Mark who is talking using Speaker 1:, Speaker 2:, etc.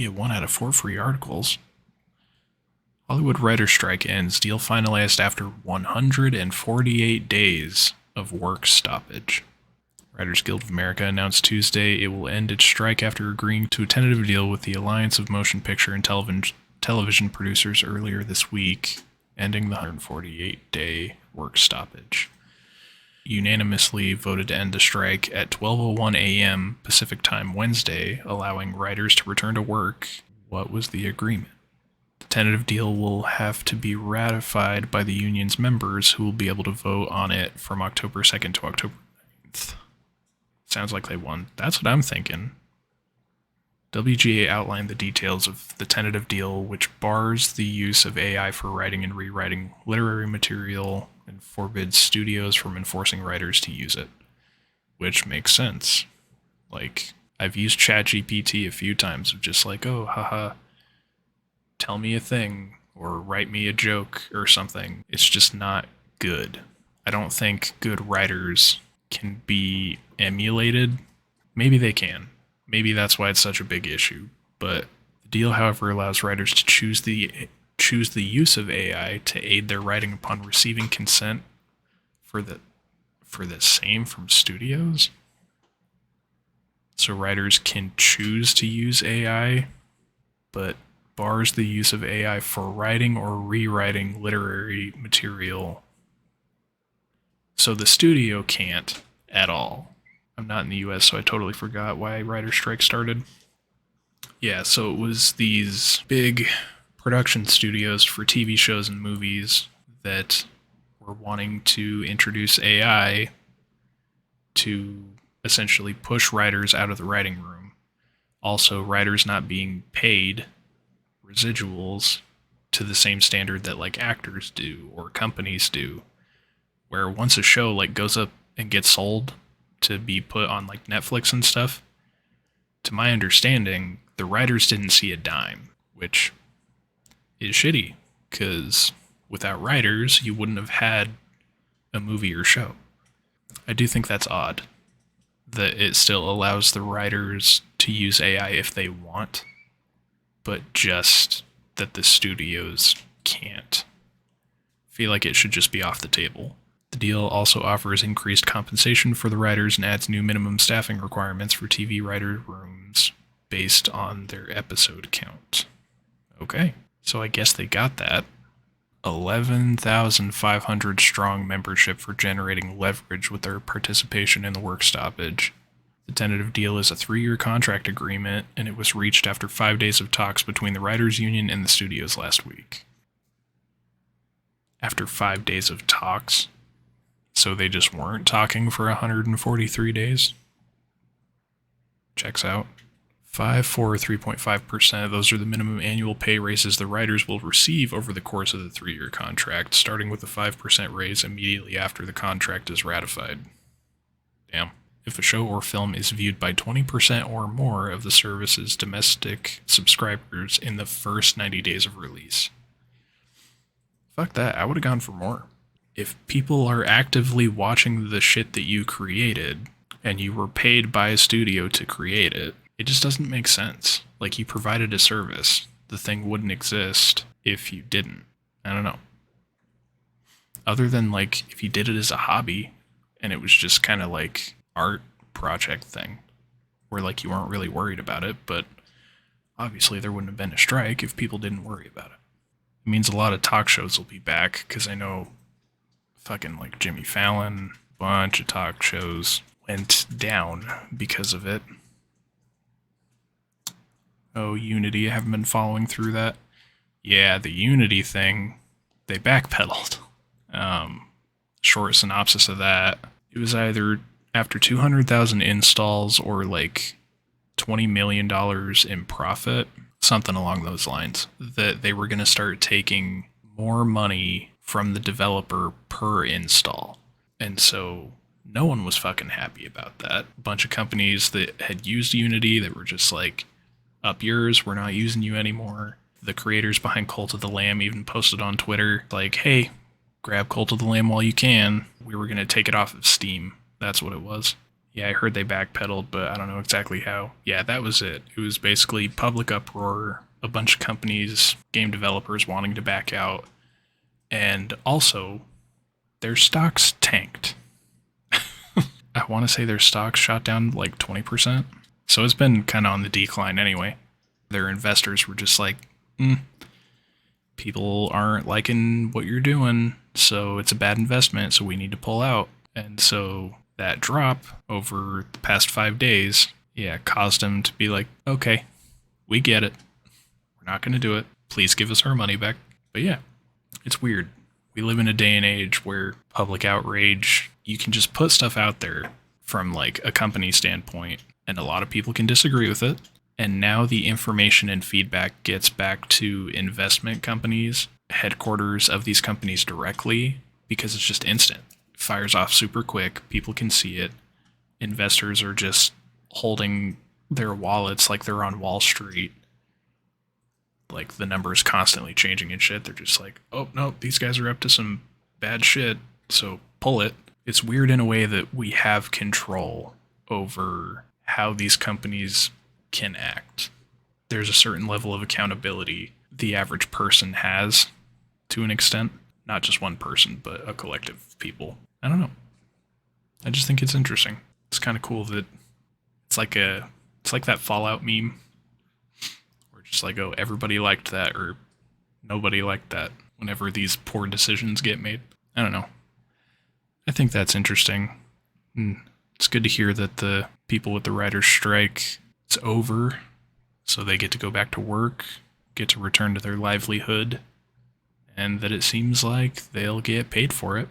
Speaker 1: get 1 out of 4 free articles. Hollywood writer's strike ends. Deal finalized after 148 days of work stoppage. Writers Guild of America announced Tuesday it will end its strike after agreeing to a tentative deal with the Alliance of Motion Picture and Television Producers earlier this week, ending the 148-day work stoppage. Unanimously voted to end the strike at 12:01 a.m. Pacific Time Wednesday, allowing writers to return to work. What was the agreement? The tentative deal will have to be ratified by the union's members, who will be able to vote on it from October 2nd to October 9th. Sounds like they won. That's what I'm thinking. WGA outlined the details of the tentative deal, which bars the use of AI for writing and rewriting literary material and forbids studios from enforcing writers to use it. Which makes sense. Like, I've used ChatGPT a few times of just like, oh, haha, tell me a thing or write me a joke or something. It's just not good. I don't think good writers can be emulated. Maybe they can. Maybe that's why it's such a big issue. But the deal, however, allows writers to choose the use of AI to aid their writing upon receiving consent for the same from studios. So writers can choose to use AI, but bars the use of AI for writing or rewriting literary material. So the studio can't at all. I'm not in the US, so I totally forgot why writer strike started. Yeah, so it was these big production studios for TV shows and movies that were wanting to introduce AI to essentially push writers out of the writing room. Also, writers not being paid residuals to the same standard that like actors do or companies do, where once a show like goes up and gets sold to be put on like Netflix and stuff, to my understanding, the writers didn't see a dime, which is shitty, because without writers, you wouldn't have had a movie or show. I do think that's odd, that it still allows the writers to use AI if they want, but just that the studios can't. I feel like it should just be off the table. The deal also offers increased compensation for the writers and adds new minimum staffing requirements for TV writer rooms based on their episode count. Okay, so I guess they got that. 11,500 strong membership for generating leverage with their participation in the work stoppage. The tentative deal is a 3-year contract agreement, and it was reached after 5 days of talks between the writers' union and the studios last week. After 5 days of talks? So they just weren't talking for 143 days? Checks out. 3.5%. Those are the minimum annual pay raises the writers will receive over the course of the 3-year contract, starting with a 5% raise immediately after the contract is ratified. Damn. If a show or film is viewed by 20% or more of the service's domestic subscribers in the first 90 days of release. Fuck that, I would have gone for more. If people are actively watching the shit that you created, and you were paid by a studio to create it, it just doesn't make sense. Like, you provided a service. The thing wouldn't exist if you didn't. I don't know. Other than, like, if you did it as a hobby, and it was just kind of like art project thing, where, like, you weren't really worried about it, but obviously there wouldn't have been a strike if people didn't worry about it. It means a lot of talk shows will be back, because I know fucking, like, Jimmy Fallon, bunch of talk shows went down because of it. Oh, Unity, I haven't been following through that. Yeah, the Unity thing, they backpedaled. Short synopsis of that, it was either after 200,000 installs or like $20 million in profit, something along those lines, that they were going to start taking more money from the developer per install. And so no one was fucking happy about that. A bunch of companies that had used Unity that were just like, up yours, we're not using you anymore. The creators behind Cult of the Lamb even posted on Twitter, like, hey, grab Cult of the Lamb while you can. We were going to take it off of Steam. That's what it was. Yeah, I heard they backpedaled, but I don't know exactly how. Yeah, that was it. It was basically public uproar, a bunch of companies, game developers wanting to back out, and also their stocks tanked. I want to say their stocks shot down like 20%. So it's been kind of on the decline anyway. Their investors were just like, people aren't liking what you're doing, so it's a bad investment, so we need to pull out. And so that drop over the past 5 days, yeah, caused them to be like, okay, we get it. We're not going to do it. Please give us our money back. But yeah, it's weird. We live in a day and age where public outrage, you can just put stuff out there from like a company standpoint, and a lot of people can disagree with it. And now the information and feedback gets back to investment companies, headquarters of these companies directly, because it's just instant. It fires off super quick. People can see it. Investors are just holding their wallets like they're on Wall Street. Like the numbers constantly changing and shit. They're just like, oh no, these guys are up to some bad shit, so pull it. It's weird in a way that we have control over how these companies can act. There's a certain level of accountability the average person has to an extent. Not just one person, but a collective of people. I don't know. I just think it's interesting. It's kind of cool that it's like that Fallout meme where just like, oh, everybody liked that or nobody liked that whenever these poor decisions get made. I don't know. I think that's interesting. And it's good to hear that the people with the writer's strike, it's over, so they get to go back to work, get to return to their livelihood, and that it seems like they'll get paid for it.